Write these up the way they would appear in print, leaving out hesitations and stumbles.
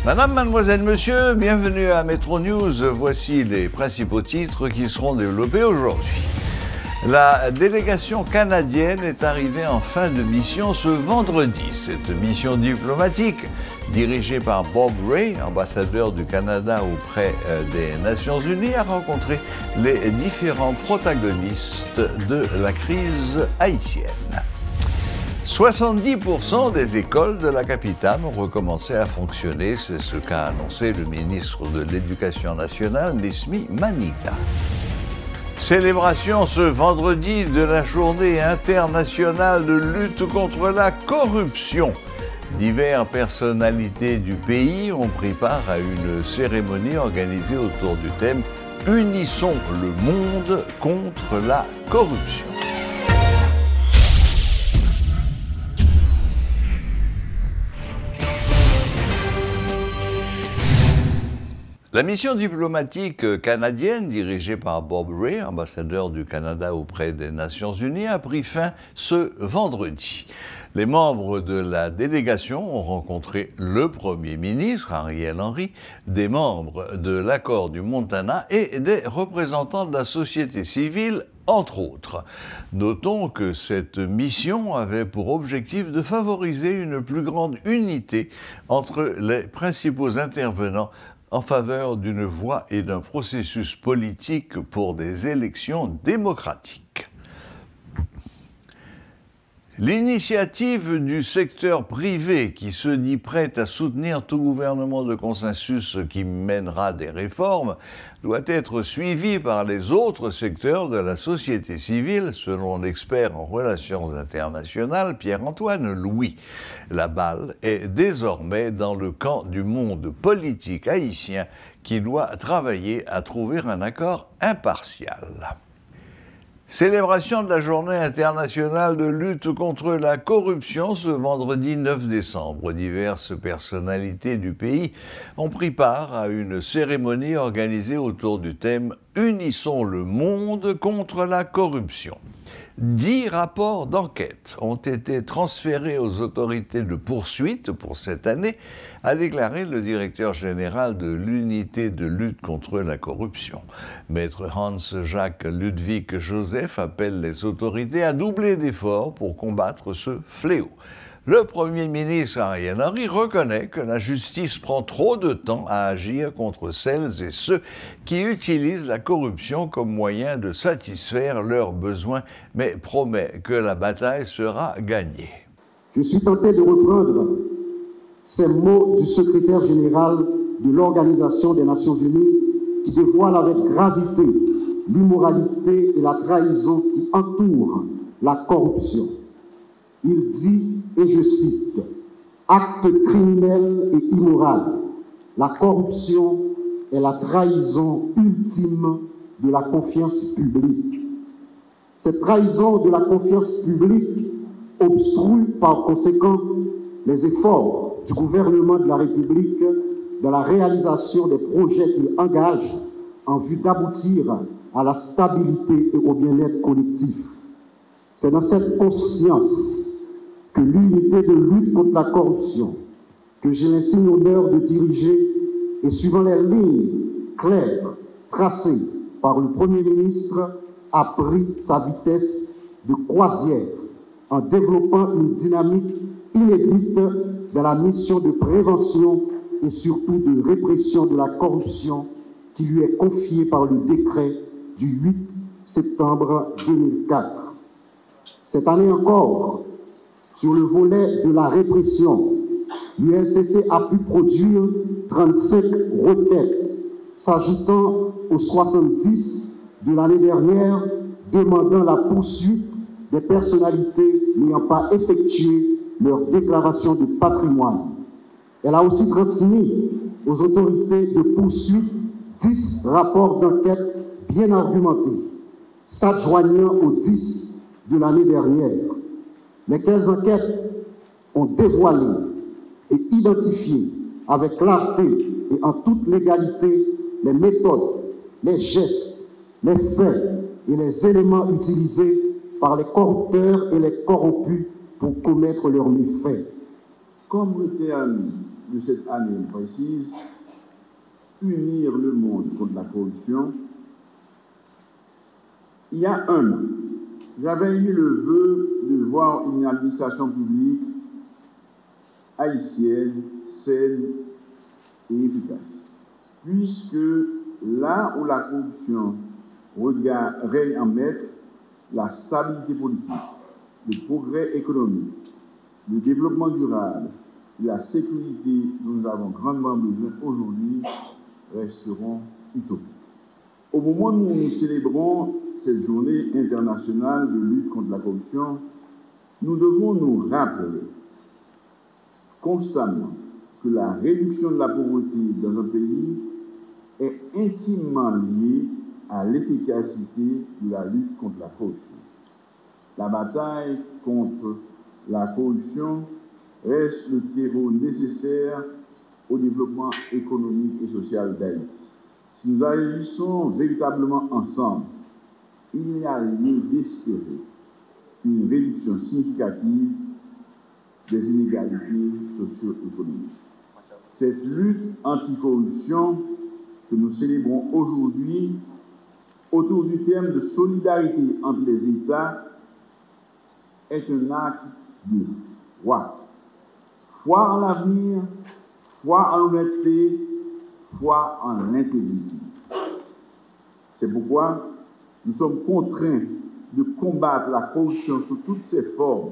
Madame, mademoiselle, monsieur, bienvenue à Metro News. Voici les principaux titres qui seront développés aujourd'hui. La délégation canadienne est arrivée en fin de mission ce vendredi. Cette mission diplomatique, dirigée par Bob Rae, ambassadeur du Canada auprès des Nations Unies, a rencontré les différents protagonistes de la crise haïtienne. 70% des écoles de la capitale ont recommencé à fonctionner, c'est ce qu'a annoncé le ministre de l'Éducation nationale, Nesmi Mannigna. Célébration ce vendredi de la journée internationale de lutte contre la corruption. Diverses personnalités du pays ont pris part à une cérémonie organisée autour du thème « Unissons le monde contre la corruption ». La mission diplomatique canadienne, dirigée par Bob Rae, ambassadeur du Canada auprès des Nations Unies, a pris fin ce vendredi. Les membres de la délégation ont rencontré le Premier ministre, Ariel Henry, des membres de l'Accord du Montana et des représentants de la société civile, entre autres. Notons que cette mission avait pour objectif de favoriser une plus grande unité entre les principaux intervenants en faveur d'une voie et d'un processus politique pour des élections démocratiques. L'initiative du secteur privé qui se dit prête à soutenir tout gouvernement de consensus qui mènera des réformes doit être suivie par les autres secteurs de la société civile, selon l'expert en relations internationales Pierre-Antoine Louis. La balle est désormais dans le camp du monde politique haïtien qui doit travailler à trouver un accord impartial. Célébration de la Journée internationale de lutte contre la corruption ce vendredi 9 décembre. Diverses personnalités du pays ont pris part à une cérémonie organisée autour du thème « Unissons le monde contre la corruption ». 10 rapports d'enquête ont été transférés aux autorités de poursuite pour cette année, a déclaré le directeur général de l'unité de lutte contre la corruption. Maître Hans-Jacques Ludwig Joseph appelle les autorités à doubler d'efforts pour combattre ce fléau. Le Premier ministre Ariel Henry reconnaît que la justice prend trop de temps à agir contre celles et ceux qui utilisent la corruption comme moyen de satisfaire leurs besoins, mais promet que la bataille sera gagnée. Je suis tenté de reprendre ces mots du secrétaire général de l'Organisation des Nations Unies qui dévoile avec gravité l'immoralité et la trahison qui entourent la corruption. Il dit, et je cite, « Acte criminel et immoral, la corruption est la trahison ultime de la confiance publique. Cette trahison de la confiance publique obstrue par conséquent les efforts du gouvernement de la République dans la réalisation des projets qu'il engage en vue d'aboutir à la stabilité et au bien-être collectif. C'est dans cette conscience que l'unité de lutte contre la corruption, que j'ai l'insigne honneur de diriger et suivant les lignes claires tracées par le Premier ministre, a pris sa vitesse de croisière en développant une dynamique inédite dans la mission de prévention et surtout de répression de la corruption qui lui est confiée par le décret du 8 septembre 2004. Cette année encore, sur le volet de la répression, l'UNCC a pu produire 35 requêtes, s'ajoutant aux 70 de l'année dernière, demandant la poursuite des personnalités n'ayant pas effectué leur déclaration de patrimoine. Elle a aussi transmis aux autorités de poursuite 10 rapports d'enquête bien argumentés, s'adjoignant aux 10 de l'année dernière. Les 15 enquêtes ont dévoilé et identifié avec clarté et en toute légalité les méthodes, les gestes, les faits et les éléments utilisés par les corrupteurs et les corrompus pour commettre leurs méfaits. Comme le terme de cette année précise, unir le monde contre la corruption, il y a un an, j'avais émis le vœu de voir une administration publique haïtienne, saine et efficace. Puisque là où la corruption règne en maître, la stabilité politique, le progrès économique, le développement durable et la sécurité dont nous avons grandement besoin aujourd'hui resteront utopiques. Au moment où nous célébrons cette journée internationale de lutte contre la corruption, nous devons nous rappeler constamment que la réduction de la pauvreté dans un pays est intimement liée à l'efficacité de la lutte contre la corruption. La bataille contre la corruption reste le terreau nécessaire au développement économique et social d'Haïti. Si nous agissons véritablement ensemble, il y a lieu d'espérer une réduction significative des inégalités socio-économiques. Cette lutte anticorruption que nous célébrons aujourd'hui autour du thème de solidarité entre les États est un acte de foi. Foi en l'avenir, foi en l'honnêteté, foi en l'intégrité. C'est pourquoi nous sommes contraints de combattre la corruption sous toutes ses formes,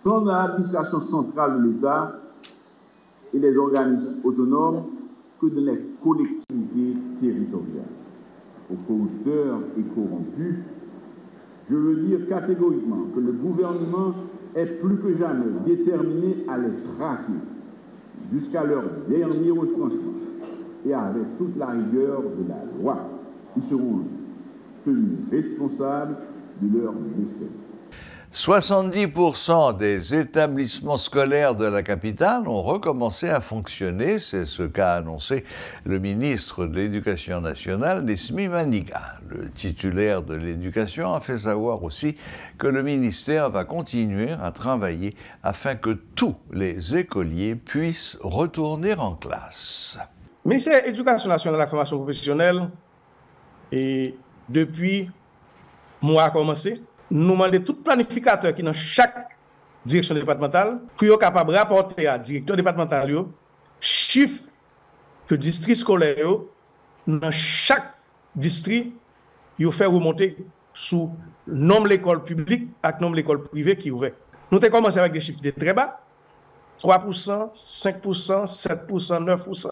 tant dans l'administration centrale de l'État et les organismes autonomes que dans les collectivités territoriales. Aux corrupteurs et corrompus, je veux dire catégoriquement que le gouvernement est plus que jamais déterminé à les traquer jusqu'à leur dernier retranchement et avec toute la rigueur de la loi. Ils seront tenus responsables de leurs méfaits. 70% des établissements scolaires de la capitale ont recommencé à fonctionner, c'est ce qu'a annoncé le ministre de l'Éducation nationale, Nesmi Maniga. Le titulaire de l'Éducation a fait savoir aussi que le ministère va continuer à travailler afin que tous les écoliers puissent retourner en classe. Le ministère de l'Éducation nationale et de la formation professionnelle, et depuis le mois a commencé, nous demandons tout planificateur qui dans chaque direction départementale pour être capable de rapporter à directeur départemental chiffre que district scolaire dans chaque district il fait remonter sous nombre d'écoles publiques et nombre d'écoles privées qui ouvrent. Nous avons commencé avec des chiffres de très bas, 3%, 5%, 7%, 9%.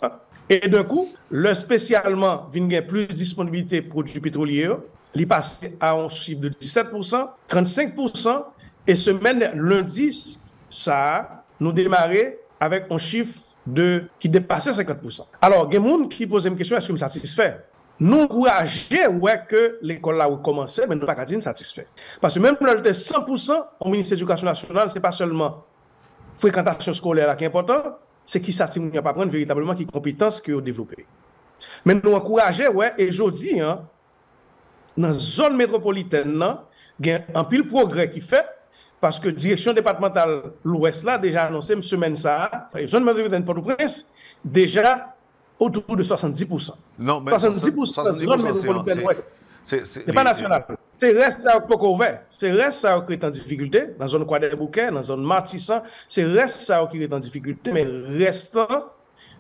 Et d'un coup, le spécialement vient plus de disponibilité de produits pétroliers. Il passe à un chiffre de 17%, 35%, et semaine lundi, ça nous démarré avec un chiffre qui dépassait 50%. Alors, il y a des gens qui posent une question, est-ce que je suis satisfait? Nous encourageons que l'école a recommencé, mais nous ne sommes pas satisfaits. Parce que même pour le 100% au ministère de l'Éducation nationale, ce n'est pas seulement fréquentation scolaire qui est important, c'est qui ça ne pas prendre véritablement qui compétences que vous développez. Mais nous encourageons, et aujourd'hui, dans la zone métropolitaine, il y a un pile progrès qui fait, parce que la direction départementale l'Ouest là déjà annoncé une semaine ça, la zone métropolitaine Port-au-Prince, déjà autour de 70%. Non, mais 70% de la zone métropolitaine Ouest. C'est pas national. C'est reste ça qui est ouvert. C'est reste ça qui est en difficulté, dans la zone Croix-des-Bouquets, dans la zone Martissan, c'est reste ça qui est en difficulté, mais restant,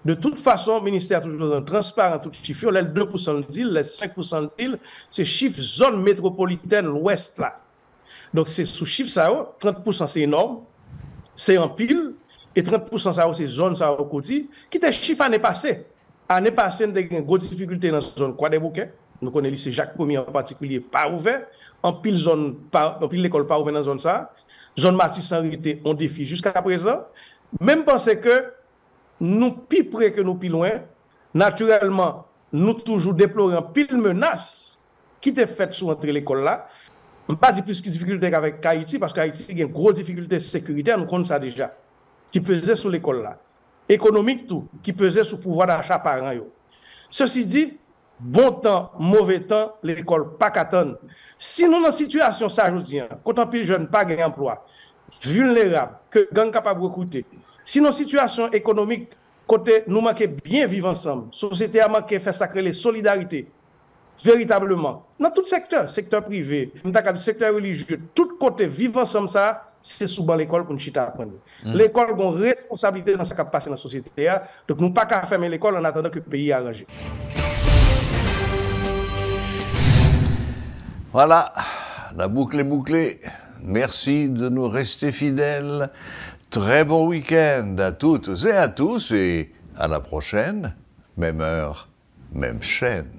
de toute façon, le ministère toujours transparent tout chiffre, les 2% de deal, les 5% de deal, c'est chiffre zone métropolitaine l'ouest là. Donc c'est sous chiffre ça, 30% c'est énorme, c'est en pile, et 30% ça c'est zone ça au côté, qui était chiffre année passée. Année passée, on a eu une grosse difficulté dans la zone Croix-des-Bouquets. Nous connaissons le lycée Jacques Ier en particulier, pas ouvert. En pile l'école pas ouvert dans la zone ça. Zone Martissan était en défi jusqu'à présent. Même penser que nous, plus près que nous, plus loin, naturellement, nous toujours déplorons pile menace qui était faite sur entre l'école là. On ne pas dire plus de difficultés qu'avec Haïti, parce qu'Haïti a une grosse difficulté sécuritaire, nous connaissons ça déjà, qui pesait sur l'école là. Économique tout, qui pesait sur le pouvoir d'achat parents. Ceci dit, bon temps, mauvais temps, l'école pas qu'attendre. Si nous dans une situation ça, je dis, quand on plus jeune, pas gain emploi, vulnérable, que gang capable de recruter, si dans situation économique, côté nous manquons bien vivre ensemble, société a manqué faire sacrer les solidarités, véritablement, dans tout secteur privé, secteur religieux, tout côté vivre ensemble ça, c'est souvent l'école pour nous chita apprendre. L'école a une responsabilité dans ce qui passe dans la société, donc nous pas qu'à fermer l'école en attendant que le pays arrange. Voilà, la boucle est bouclée. Merci de nous rester fidèles. Très bon week-end à toutes et à tous et à la prochaine, même heure, même chaîne.